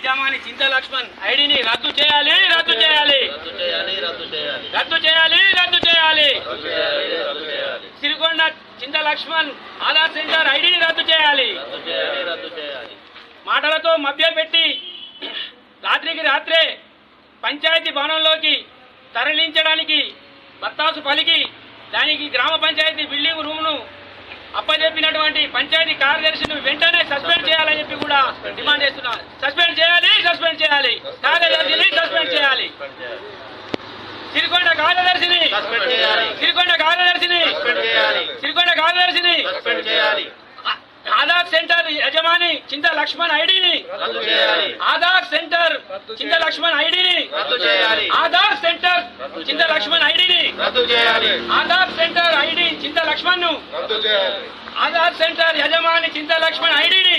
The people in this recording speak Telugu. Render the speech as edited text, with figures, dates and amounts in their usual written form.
యజమాని చింత లక్ష్మణ్ ఐడిని రద్దు చేయాలి రద్దు చేయాలి రద్దు చేయాలి రద్దు చేయాలి సిరికొండ చింత లక్ష్మణ్ ఆధార్ సెంటర్ ఐడిని రద్దు చేయాలి మాటలతో మభ్యపెట్టి రాత్రికి రాత్రే పంచాయతీ భవనంలోకి తరలించడానికి బత్తాసు పలికి దానికి గ్రామ పంచాయతీ బిల్డింగ్ రూమ్ను అప్పచెప్పినటువంటి పంచాయతీ కార్యదర్శిని వెంటనే సస్పెండ్ చేయాలని చెప్పి కూడా డిమాండ్ చేస్తున్నారు. సస్పెండ్ చేయాలి సస్పెండ్ చేయాలి కార్యదర్శిని సస్పెండ్ చేయాలి. సిరికొండ కార్యదర్శిని సిరికొండ కార్యదర్శిని సిరికొండ కార్యదర్శిని ఆధార్ సెంటర్ యజమాని చింత లక్ష్మణ్ ఐడిని ఆధార్ సెంటర్ చింత లక్ష్మణ్ ఐడిని ఆధార్ సెంటర్ చింత లక్ష్మణ్ ఐడిని ఆధార్ సెంటర్ ఐడి చింత లక్ష్మణ్ ను ఆధార్ సెంటర్ యజమాని చింత లక్ష్మణ్ ఐడిని